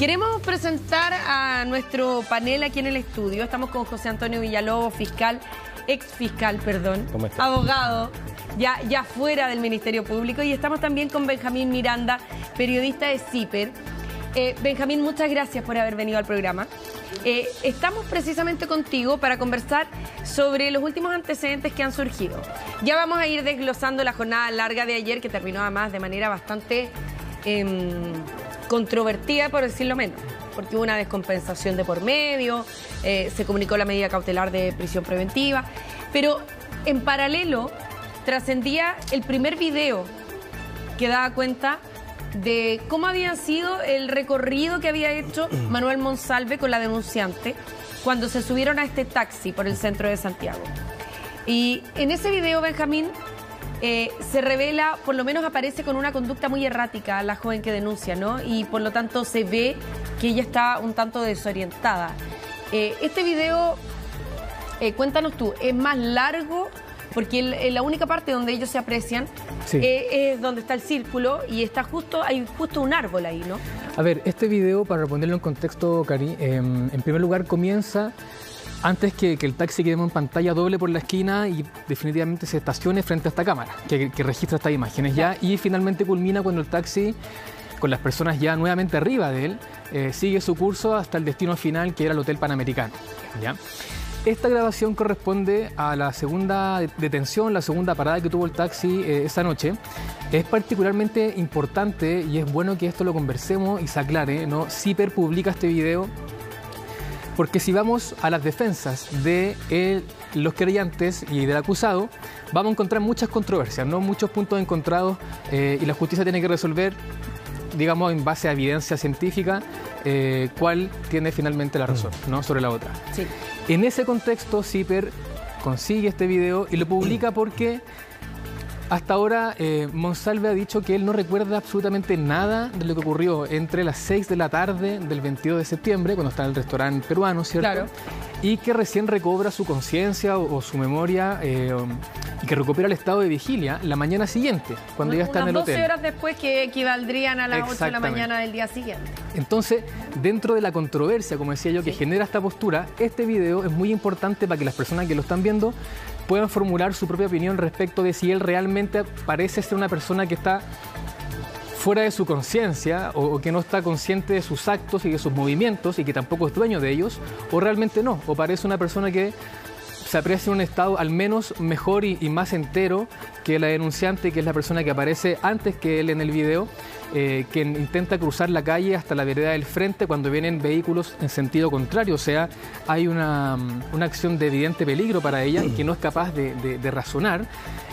Queremos presentar a nuestro panel aquí en el estudio. Estamos con José Antonio Villalobos, ex fiscal, abogado, ya fuera del Ministerio Público. Y estamos también con Benjamín Miranda, periodista de CIPER. Benjamín, muchas gracias por haber venido al programa. Estamos precisamente contigo para conversar sobre los últimos antecedentes que han surgido. Ya vamos a ir desglosando la jornada larga de ayer, que terminó además de manera bastante controvertida, por decirlo menos, porque hubo una descompensación de por medio, se comunicó la medida cautelar de prisión preventiva, pero en paralelo trascendía el primer video que daba cuenta de cómo había sido el recorrido que había hecho Manuel Monsalve con la denunciante cuando se subieron a este taxi por el centro de Santiago. Y en ese video, Benjamín, se revela, por lo menos aparece con una conducta muy errática la joven que denuncia, ¿no? Y por lo tanto se ve que ella está un tanto desorientada. Este video, cuéntanos tú, ¿es más largo? Porque la única parte donde ellos se aprecian es donde está el círculo y está hay justo un árbol ahí, ¿no? A ver, este video, para ponerlo en contexto, Cari, en primer lugar comienza antes que el taxi quede en pantalla doble por la esquina y definitivamente se estacione frente a esta cámara que registra estas imágenes ya, y finalmente culmina cuando el taxi, con las personas ya nuevamente arriba de él, sigue su curso hasta el destino final, que era el Hotel Panamericano, ¿ya? Esta grabación corresponde a la segunda detención, la segunda parada que tuvo el taxi esa noche. Es particularmente importante y es bueno que esto lo conversemos y se aclare, ¿no? CIPER publica este video porque si vamos a las defensas de los querellantes y del acusado, vamos a encontrar muchas controversias, ¿no? Muchos puntos encontrados, y la justicia tiene que resolver, digamos, en base a evidencia científica, cuál tiene finalmente la razón, ¿no? Sobre la otra. Sí. En ese contexto, CIPER consigue este video y lo publica porque hasta ahora Monsalve ha dicho que él no recuerda absolutamente nada de lo que ocurrió entre las 6 de la tarde del 22 de septiembre, cuando está en el restaurante peruano, ¿cierto? Claro. Y que recién recobra su conciencia o su memoria, y que recupera el estado de vigilia la mañana siguiente, cuando ya está en el hotel. 12 horas después, que equivaldrían a las 8 de la mañana del día siguiente. Entonces, dentro de la controversia, como decía yo, que genera esta postura, este video es muy importante para que las personas que lo están viendo puedan formular su propia opinión respecto de si él realmente parece ser una persona que está fuera de su conciencia o que no está consciente de sus actos y de sus movimientos y que tampoco es dueño de ellos, o realmente no, o parece una persona que se aprecia en un estado al menos mejor y más entero que la denunciante, que es la persona que aparece antes que él en el video, que intenta cruzar la calle hasta la vereda del frente cuando vienen vehículos en sentido contrario. O sea, hay una acción de evidente peligro para ella, que no es capaz de razonar,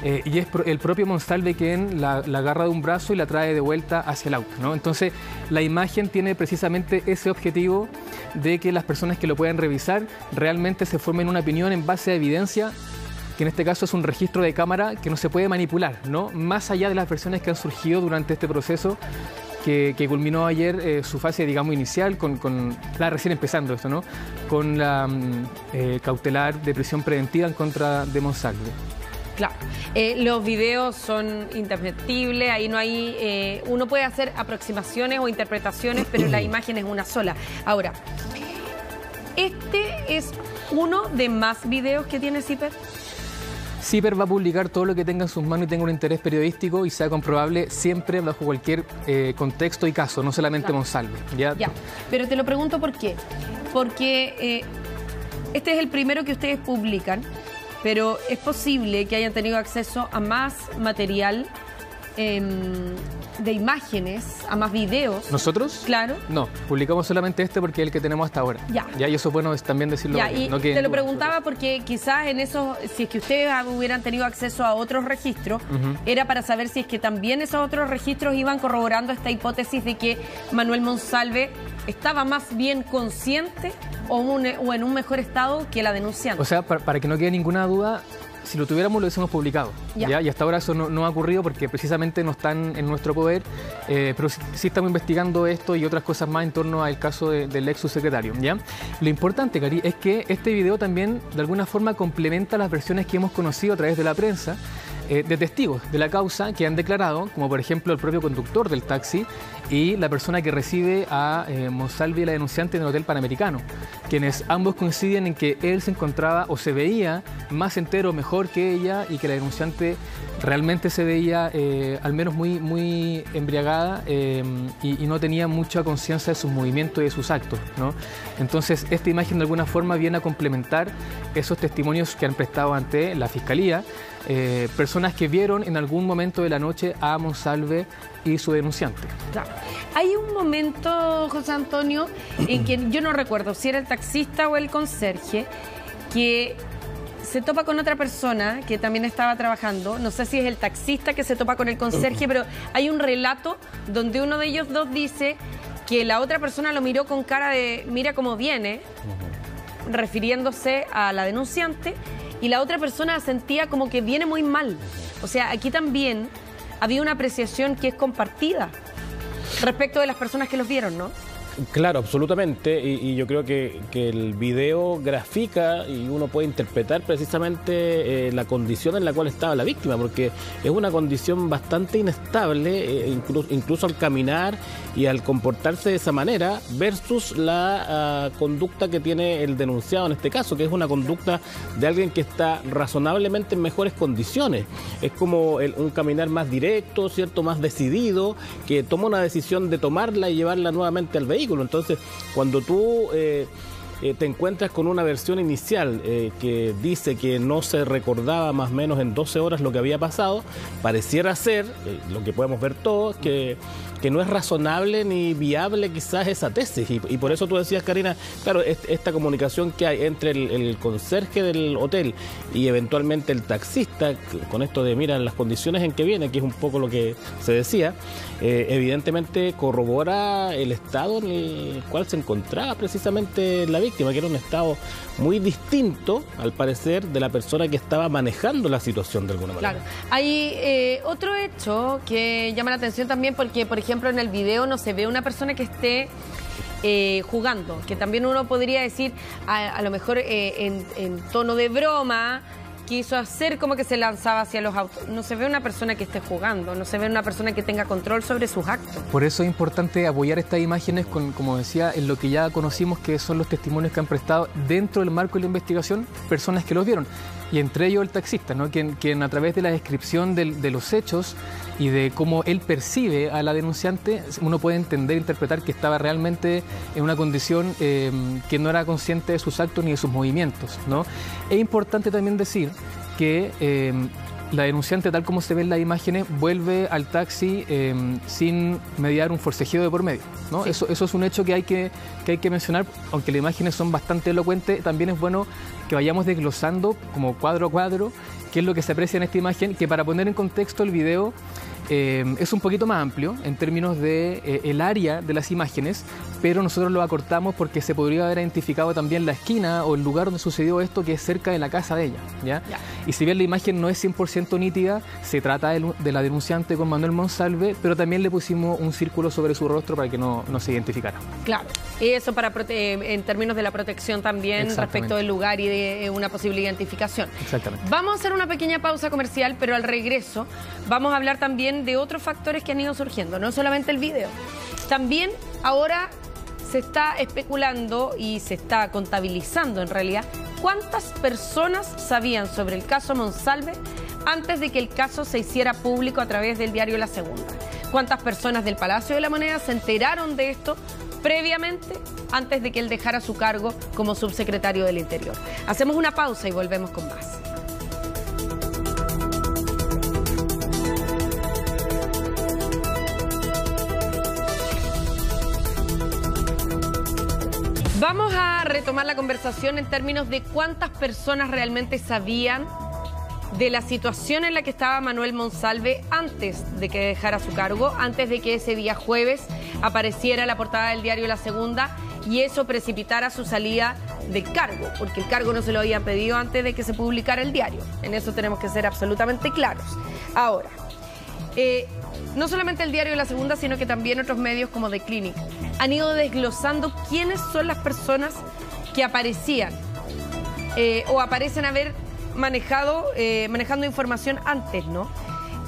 y es el propio Monsalve quien la agarra de un brazo y la trae de vuelta hacia el auto, ¿no? Entonces, la imagen tiene precisamente ese objetivo de que las personas que lo puedan revisar realmente se formen una opinión en base a evidencia, que en este caso es un registro de cámara que no se puede manipular, ¿no? Más allá de las versiones que han surgido durante este proceso que culminó ayer su fase, digamos, inicial, está recién empezando esto, ¿no? Con la cautelar de prisión preventiva en contra de Monsalve. Claro, los videos son indesmentibles, ahí no hay, uno puede hacer aproximaciones o interpretaciones, pero la imagen es una sola. Ahora, ¿este es uno de más videos que tiene CIPER? CIPER va a publicar todo lo que tenga en sus manos y tenga un interés periodístico y sea comprobable siempre bajo cualquier contexto y caso, no solamente Monsalve. Ya, pero te lo pregunto por qué. Porque este es el primero que ustedes publican, pero es posible que hayan tenido acceso a más material de imágenes, a más videos. ¿Nosotros? Claro. No, publicamos solamente este porque es el que tenemos hasta ahora. Ya, y eso es bueno también decirlo. Y no te lo preguntaba porque quizás en eso, si es que ustedes hubieran tenido acceso a otros registros, era para saber si es que también esos otros registros iban corroborando esta hipótesis de que Manuel Monsalve estaba más bien consciente o en un mejor estado que la denunciante. O sea, para que no quede ninguna duda, si lo tuviéramos, lo hubiésemos publicado. ¿Ya? Y hasta ahora eso no ha ocurrido porque precisamente no están en nuestro poder, pero sí estamos investigando esto y otras cosas más en torno al caso del ex subsecretario. ¿Ya? Lo importante, Cari, es que este video también de alguna forma complementa las versiones que hemos conocido a través de la prensa, de testigos de la causa que han declarado, como por ejemplo el propio conductor del taxi y la persona que recibe a Monsalve y la denunciante en el Hotel Panamericano, quienes ambos coinciden en que él se encontraba o se veía más entero, mejor que ella, y que la denunciante realmente se veía al menos muy embriagada y no tenía mucha conciencia de sus movimientos y de sus actos, ¿no? Entonces, esta imagen de alguna forma viene a complementar esos testimonios que han prestado ante la Fiscalía, personas que vieron en algún momento de la noche a Monsalve y su denunciante. Claro. Hay un momento, José Antonio, en que yo no recuerdo si era el taxista o el conserje, que se topa con otra persona que también estaba trabajando. No sé si es el taxista que se topa con el conserje, pero hay un relato donde uno de ellos dos dice que la otra persona lo miró con cara de mira cómo viene, refiriéndose a la denunciante, y la otra persona sentía como que viene muy mal. O sea, aquí también había una apreciación que es compartida respecto de las personas que los vieron, ¿no? Claro, absolutamente, y yo creo que el video grafica y uno puede interpretar precisamente la condición en la cual estaba la víctima, porque es una condición bastante inestable, incluso al caminar y al comportarse de esa manera, versus la conducta que tiene el denunciado en este caso, que es una conducta de alguien que está razonablemente en mejores condiciones. Es como un caminar más directo, ¿cierto?, más decidido, que toma una decisión de tomarla y llevarla nuevamente al vehículo. Entonces, cuando tú te encuentras con una versión inicial que dice que no se recordaba más o menos en 12 horas lo que había pasado, pareciera ser, lo que podemos ver todos, que no es razonable ni viable quizás esa tesis. Y por eso tú decías, Karina, claro, esta comunicación que hay entre el conserje del hotel y eventualmente el taxista, con esto de, mira, las condiciones en que viene, que es un poco lo que se decía, evidentemente corrobora el estado en el cual se encontraba precisamente la víctima, que era un estado muy distinto, al parecer, de la persona que estaba manejando la situación de alguna manera. Claro. Hay otro hecho que llama la atención también porque, por ejemplo, en el video no se ve una persona que esté jugando, que también uno podría decir, a lo mejor en tono de broma, quiso hacer como que se lanzaba hacia los autos. No se ve una persona que esté jugando, no se ve una persona que tenga control sobre sus actos. Por eso es importante apoyar estas imágenes con, como decía, en lo que ya conocimos, que son los testimonios que han prestado dentro del marco de la investigación personas que los vieron. Y entre ellos el taxista, ¿no? quien a través de la descripción de los hechos y de cómo él percibe a la denunciante, uno puede entender e interpretar que estaba realmente en una condición que no era consciente de sus actos ni de sus movimientos, ¿no? Es importante también decir que la denunciante, tal como se ve en las imágenes, vuelve al taxi sin mediar un forcejeo de por medio, ¿no? Sí. Eso es un hecho que hay que mencionar, aunque las imágenes son bastante elocuentes. También es bueno que vayamos desglosando como cuadro a cuadro qué es lo que se aprecia en esta imagen, que para poner en contexto el video es un poquito más amplio en términos de el área de las imágenes, pero nosotros lo acortamos porque se podría haber identificado también la esquina o el lugar donde sucedió esto, que es cerca de la casa de ella, ¿ya? Y si bien la imagen no es 100% nítida, se trata de la denunciante con Manuel Monsalve, pero también le pusimos un círculo sobre su rostro para que no se identificara. Claro, y eso en términos de la protección también respecto del lugar y de una posible identificación. Exactamente. Vamos a hacer una pequeña pausa comercial, pero al regreso vamos a hablar también de otros factores que han ido surgiendo, no solamente el video. También ahora se está especulando y se está contabilizando en realidad cuántas personas sabían sobre el caso Monsalve antes de que el caso se hiciera público a través del diario La Segunda. Cuántas personas del Palacio de la Moneda se enteraron de esto previamente, antes de que él dejara su cargo como subsecretario del Interior. Hacemos una pausa y volvemos con más. Vamos a retomar la conversación en términos de cuántas personas realmente sabían de la situación en la que estaba Manuel Monsalve antes de que dejara su cargo, antes de que ese día jueves apareciera en la portada del diario La Segunda y eso precipitara su salida del cargo, porque el cargo no se lo habían pedido antes de que se publicara el diario. En eso tenemos que ser absolutamente claros. Ahora, no solamente el diario La Segunda, sino que también otros medios como The Clinic han ido desglosando quiénes son las personas que aparecían o aparecen haber manejando información antes, ¿no?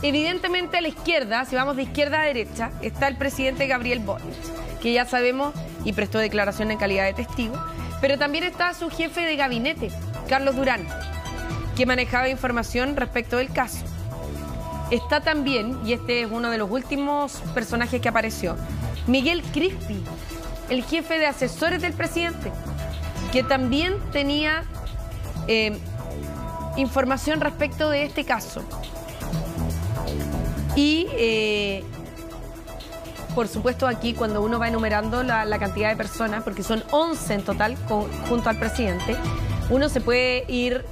Evidentemente a la izquierda, si vamos de izquierda a derecha, está el presidente Gabriel Boric, que ya sabemos y prestó declaración en calidad de testigo, pero también está su jefe de gabinete, Carlos Durán, que manejaba información respecto del caso. Está también, y este es uno de los últimos personajes que apareció, Miguel Crispi, el jefe de asesores del presidente, que también tenía información respecto de este caso. Y, por supuesto, aquí cuando uno va enumerando la cantidad de personas, porque son 11 en total junto al presidente, uno se puede ir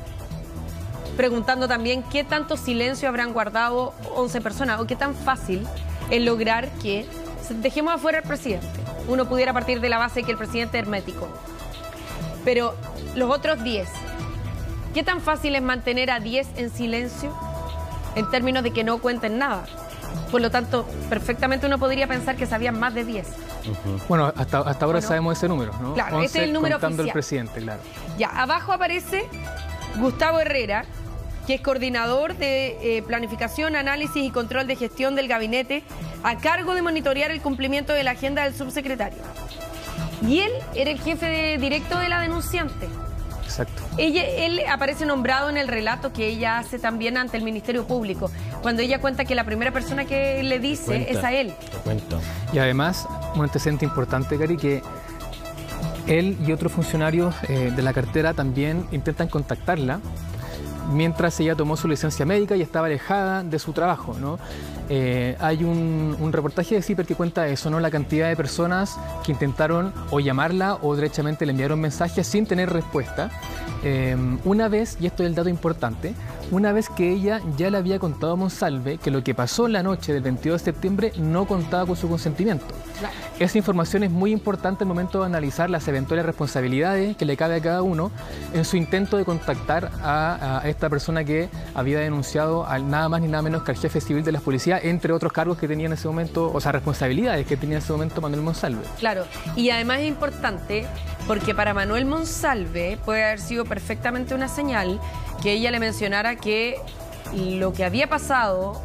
preguntando también qué tanto silencio habrán guardado 11 personas o qué tan fácil es lograr que dejemos afuera al presidente. Uno pudiera partir de la base que el presidente es hermético. Pero los otros 10, ¿qué tan fácil es mantener a 10 en silencio en términos de que no cuenten nada? Por lo tanto, perfectamente uno podría pensar que sabían más de 10. Bueno, hasta ahora sabemos ese número, ¿no? Claro, ese es el número contando oficial. El presidente, claro. Ya, abajo aparece Gustavo Herrera, que es coordinador de planificación, análisis y control de gestión del gabinete, a cargo de monitorear el cumplimiento de la agenda del subsecretario. Y él era el jefe directo de la denunciante. Exacto. Él aparece nombrado en el relato que ella hace también ante el Ministerio Público, cuando ella cuenta que la primera persona que le dice es a él. Te cuento. Y además, un antecedente importante, Cari, que él y otros funcionarios de la cartera también intentan contactarla mientras ella tomó su licencia médica y estaba alejada de su trabajo, ¿no? Hay un reportaje de CIPER que cuenta eso, ¿no? La cantidad de personas que intentaron o llamarla o derechamente le enviaron mensajes sin tener respuesta. Una vez, y esto es el dato importante, una vez que ella ya le había contado a Monsalve que lo que pasó en la noche del 22 de septiembre no contaba con su consentimiento. Claro. Esa información es muy importante al momento de analizar las eventuales responsabilidades que le cabe a cada uno en su intento de contactar a esta persona que había denunciado al nada más ni nada menos que al jefe civil de la policía, entre otros cargos que tenía en ese momento, o sea, responsabilidades que tenía en ese momento Manuel Monsalve. Claro, y además es importante porque para Manuel Monsalve puede haber sido perfectamente una señal que ella le mencionara que lo que había pasado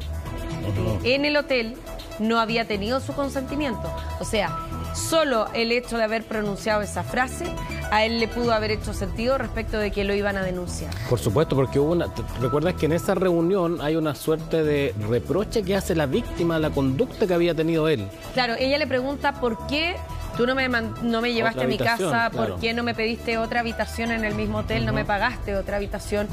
en el hotel no había tenido su consentimiento. O sea, solo el hecho de haber pronunciado esa frase a él le pudo haber hecho sentido respecto de que lo iban a denunciar. Por supuesto, porque hubo recuerdas que en esa reunión hay una suerte de reproche que hace la víctima a la conducta que había tenido él. Claro, ella le pregunta por qué tú no me llevaste a mi casa, claro. ¿Por qué no me pediste otra habitación en el mismo hotel? No me pagaste otra habitación.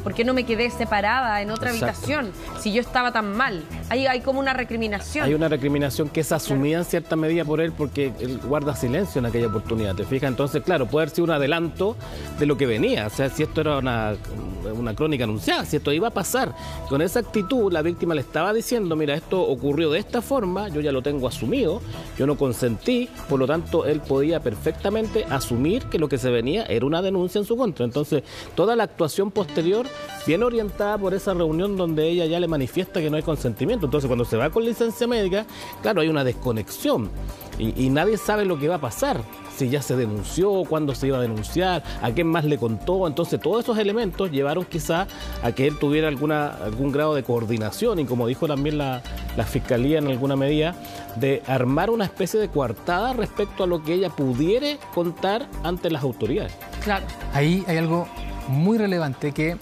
¿Por qué no me quedé separada en otra habitación si yo estaba tan mal? Hay como una recriminación. Hay una recriminación que es asumida en cierta medida por él porque él guarda silencio en aquella oportunidad, ¿te fijas? Entonces, claro, puede haber sido un adelanto de lo que venía. O sea, si esto era una crónica anunciada, si esto iba a pasar. Con esa actitud, la víctima le estaba diciendo, mira, esto ocurrió de esta forma, yo ya lo tengo asumido, yo no consentí, por lo tanto, él podía perfectamente asumir que lo que se venía era una denuncia en su contra. Entonces, toda la actuación posterior viene orientada por esa reunión donde ella ya le manifiesta que no hay consentimiento. Entonces, cuando se va con licencia médica, claro, hay una desconexión y nadie sabe lo que va a pasar. Si ya se denunció, cuándo se iba a denunciar, a quién más le contó. Entonces, todos esos elementos llevaron quizá a que él tuviera algún grado de coordinación y, como dijo también la Fiscalía en alguna medida, de armar una especie de coartada respecto a lo que ella pudiera contar ante las autoridades. Claro. Ahí hay algo muy relevante que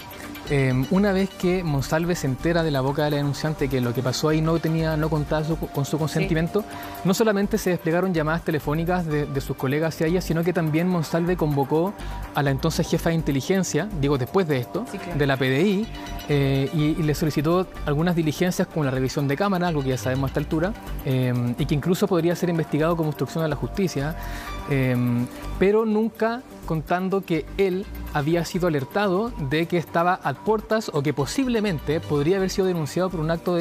una vez que Monsalve se entera de la boca de la denunciante que lo que pasó ahí no contaba con su consentimiento, no solamente se desplegaron llamadas telefónicas de sus colegas hacia ella, sino que también Monsalve convocó a la entonces jefa de inteligencia, digo después de esto, de la PDI, y le solicitó algunas diligencias como la revisión de cámara, algo que ya sabemos a esta altura, y que incluso podría ser investigado como obstrucción a la justicia, pero nunca contando que él había sido alertado de que estaba a puertas o que posiblemente podría haber sido denunciado por un acto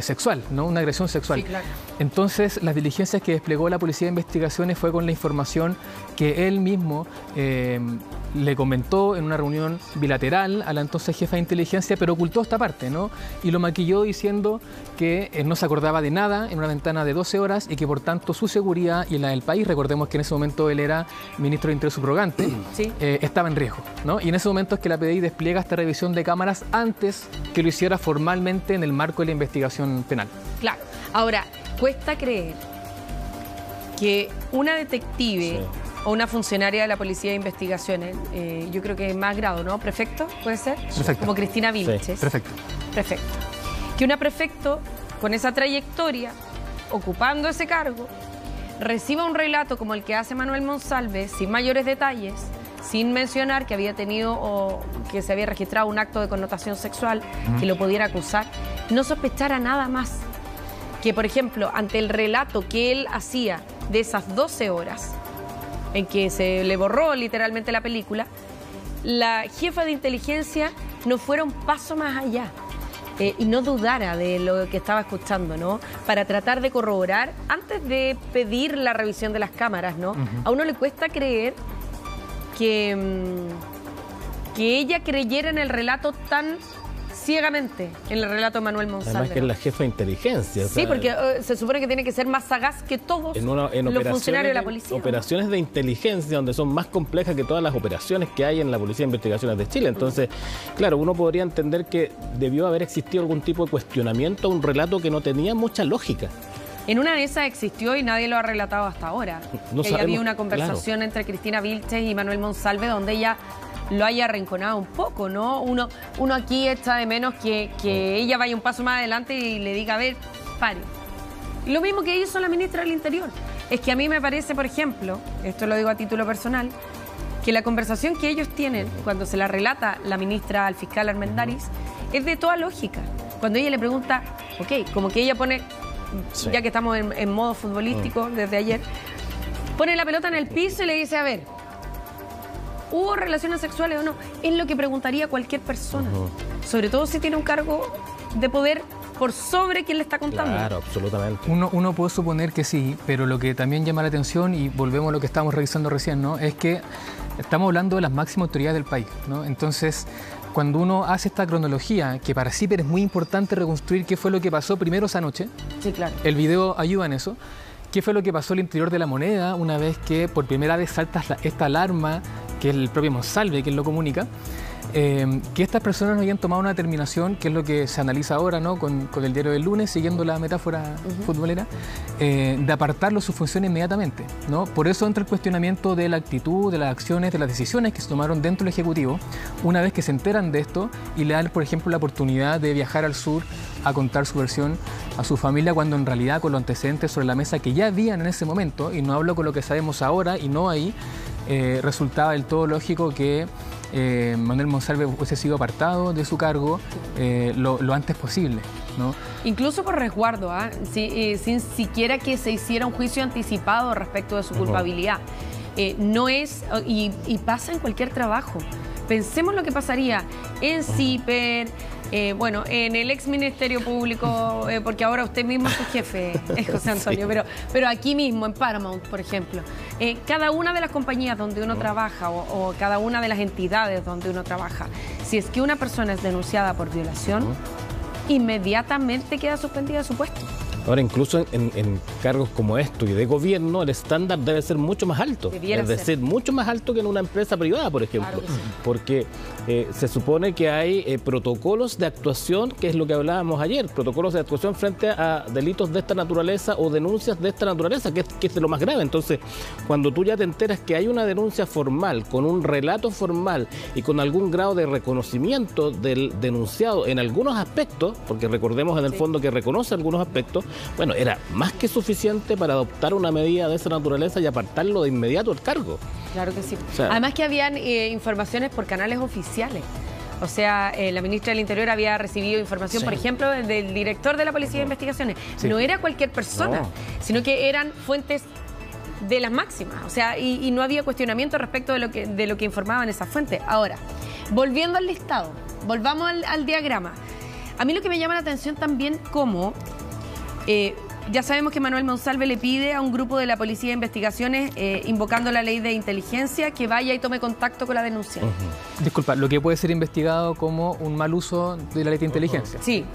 sexual, ¿no? Una agresión sexual. Sí, claro. Entonces, las diligencias que desplegó la Policía de Investigaciones fue con la información que él mismo le comentó en una reunión bilateral a la entonces jefa de inteligencia, pero ocultó esta parte, ¿no? Y lo maquilló diciendo que no se acordaba de nada en una ventana de 12 horas y que por tanto su seguridad y la del país, recordemos que en ese momento él era ministro de Interior subrogante, Sí. estaba en riesgo, ¿no? Y en ese momento es que la PDI despliega esta revisión de cámaras antes que lo hiciera formalmente en el marco de la investigación penal. Claro. Ahora, cuesta creer que una detective o una funcionaria de la Policía de Investigaciones, yo creo que más grado, ¿no? ¿Prefecto? ¿Puede ser? Prefecto. Como Cristina Vilches. Perfecto. Prefecto. Que una prefecto con esa trayectoria, ocupando ese cargo, reciba un relato como el que hace Manuel Monsalve, sin mayores detalles, sin mencionar que había tenido o que se había registrado un acto de connotación sexual que lo pudiera acusar, no sospechara nada más. Que, por ejemplo, ante el relato que él hacía de esas 12 horas, en que se le borró literalmente la película, la jefa de inteligencia no fuera un paso más allá y no dudara de lo que estaba escuchando, ¿no? Para tratar de corroborar, antes de pedir la revisión de las cámaras, ¿no? A uno le cuesta creer que ella creyera en el relato tan ciegamente, en el relato de Manuel Monsalve. Además que es la jefa de inteligencia. Sí, porque se supone que tiene que ser más sagaz que todos los funcionarios de la policía. Operaciones de inteligencia donde son más complejas que todas las operaciones que hay en la Policía de Investigaciones de Chile. Entonces, claro, uno podría entender que debió haber existido algún tipo de cuestionamiento a un relato que no tenía mucha lógica. En una de esas existió y nadie lo ha relatado hasta ahora. No que sabemos, había una conversación entre Cristina Vilches y Manuel Monsalve donde ella lo haya arrinconado un poco, ¿no? Uno aquí echa de menos que ella vaya un paso más adelante y le diga, a ver, pare. Lo mismo que hizo la ministra del Interior. Es que a mí me parece, por ejemplo, esto lo digo a título personal, que la conversación que ellos tienen cuando se la relata la ministra al fiscal Armendáriz es de toda lógica. Cuando ella le pregunta, ok, como que ella pone, ya que estamos en modo futbolístico desde ayer, pone la pelota en el piso y le dice, a ver, ¿hubo relaciones sexuales o no? Es lo que preguntaría cualquier persona. Sobre todo si tiene un cargo de poder por sobre quien le está contando. Claro, absolutamente. Uno puede suponer que sí, pero lo que también llama la atención, y volvemos a lo que estábamos revisando recién, ¿no? Es que estamos hablando de las máximas autoridades del país, ¿no? Entonces, cuando uno hace esta cronología, que para CIPER es muy importante reconstruir qué fue lo que pasó primero esa noche. Sí, claro. El video ayuda en eso. ¿Qué fue lo que pasó al interior de la Moneda una vez que por primera vez salta esta alarma, que es el propio Monsalve quien lo comunica? Que estas personas no habían tomado una determinación, que es lo que se analiza ahora, ¿no? con el diario del lunes, siguiendo la metáfora futbolera, de apartarlo su función inmediatamente, ¿no? Por eso entra el cuestionamiento de la actitud, de las acciones, de las decisiones que se tomaron dentro del Ejecutivo, una vez que se enteran de esto y le dan, por ejemplo, la oportunidad de viajar al sur a contar su versión a su familia, cuando en realidad con los antecedentes sobre la mesa que ya habían en ese momento, y no hablo con lo que sabemos ahora y no ahí, resultaba del todo lógico que Manuel Monsalve hubiese sido apartado de su cargo lo antes posible, ¿no? Incluso por resguardo, sin siquiera que se hiciera un juicio anticipado respecto de su culpabilidad. No es, y pasa en cualquier trabajo. Pensemos lo que pasaría en CIPER, bueno, en el ex Ministerio Público, porque ahora usted mismo es su jefe, José Antonio, pero aquí mismo, en Paramount, por ejemplo. Cada una de las compañías donde uno trabaja o cada una de las entidades donde uno trabaja, si es que una persona es denunciada por violación, inmediatamente queda suspendida de su puesto. Ahora, incluso en cargos como estos y de gobierno, el estándar debe ser mucho más alto. Es decir, mucho más alto que en una empresa privada, por ejemplo. Claro que sí. Porque se supone que hay protocolos de actuación, que es lo que hablábamos ayer, protocolos de actuación frente a delitos de esta naturaleza o denuncias de esta naturaleza, que es de lo más grave. Entonces, cuando tú ya te enteras que hay una denuncia formal, con un relato formal y con algún grado de reconocimiento del denunciado en algunos aspectos, porque recordemos en el fondo que reconoce algunos aspectos, bueno, era más que suficiente para adoptar una medida de esa naturaleza y apartarlo de inmediato del cargo. Claro que sí. O sea, además que habían informaciones por canales oficiales. O sea, la ministra del Interior había recibido información, por ejemplo, del director de la Policía de Investigaciones. No era cualquier persona, sino que eran fuentes de las máximas. O sea, y no había cuestionamiento respecto de lo que informaban esas fuentes. Ahora, volviendo al listado, volvamos al diagrama. A mí lo que me llama la atención también como ya sabemos que Manuel Monsalve le pide a un grupo de la Policía de Investigaciones, invocando la ley de inteligencia, que vaya y tome contacto con la denunciante. Disculpa, lo que puede ser investigado como un mal uso de la ley de inteligencia. Sí.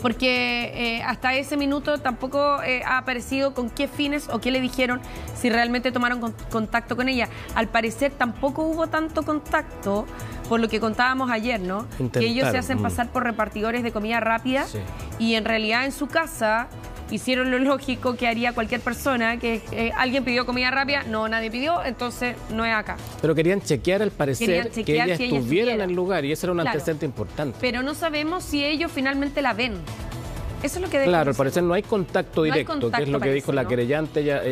Porque hasta ese minuto tampoco ha aparecido con qué fines o qué le dijeron, si realmente tomaron contacto con ella. Al parecer tampoco hubo tanto contacto, por lo que contábamos ayer, ¿no? Que ellos se hacen pasar por repartidores de comida rápida y en realidad en su casa hicieron lo lógico que haría cualquier persona, que alguien pidió comida rápida, no, nadie pidió, entonces no es acá. Pero querían chequear, al parecer, que ella estuviera en el lugar, y ese era un antecedente importante. Pero no sabemos si ellos finalmente la ven. Eso es lo que claro, al parecer no hay contacto directo, que es lo que dijo la querellante. Ella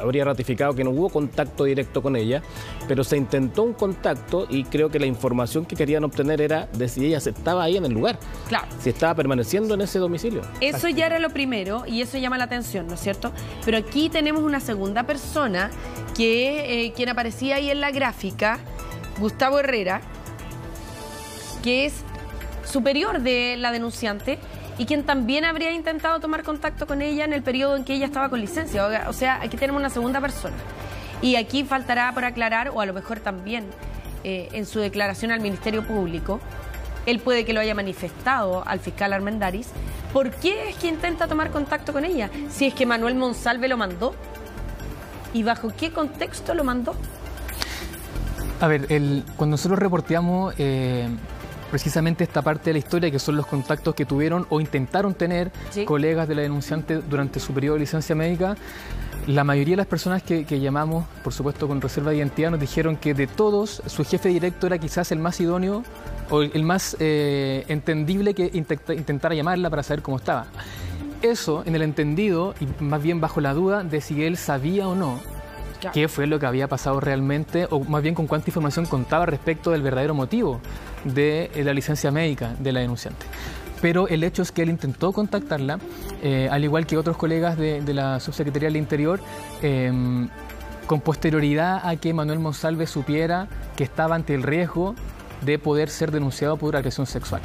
habría ratificado que no hubo contacto directo con ella, pero se intentó un contacto y creo que la información que querían obtener era de si ella estaba ahí en el lugar. Claro. Si estaba permaneciendo en ese domicilio. Eso ya era lo primero y eso llama la atención, ¿no es cierto? Pero aquí tenemos una segunda persona que quien aparecía ahí en la gráfica, Gustavo Herrera, que es superior de la denunciante y quien también habría intentado tomar contacto con ella en el periodo en que ella estaba con licencia. O sea, aquí tenemos una segunda persona. Y aquí faltará por aclarar, o a lo mejor también en su declaración al Ministerio Público, él puede que lo haya manifestado al fiscal Armendáriz, ¿por qué es que intenta tomar contacto con ella? Si es que Manuel Monsalve lo mandó, ¿y bajo qué contexto lo mandó? A ver, cuando nosotros reporteamos precisamente esta parte de la historia, que son los contactos que tuvieron o intentaron tener colegas de la denunciante durante su periodo de licencia médica, la mayoría de las personas que llamamos, por supuesto con reserva de identidad, nos dijeron que de todos, su jefe directo era quizás el más idóneo o el más entendible que intentara llamarla para saber cómo estaba. Eso en el entendido y más bien bajo la duda de si él sabía o no qué fue lo que había pasado realmente, o más bien con cuánta información contaba respecto del verdadero motivo de la licencia médica de la denunciante. Pero el hecho es que él intentó contactarla, al igual que otros colegas de la Subsecretaría del Interior, con posterioridad a que Manuel Monsalve supiera que estaba ante el riesgo de poder ser denunciado por agresión sexual.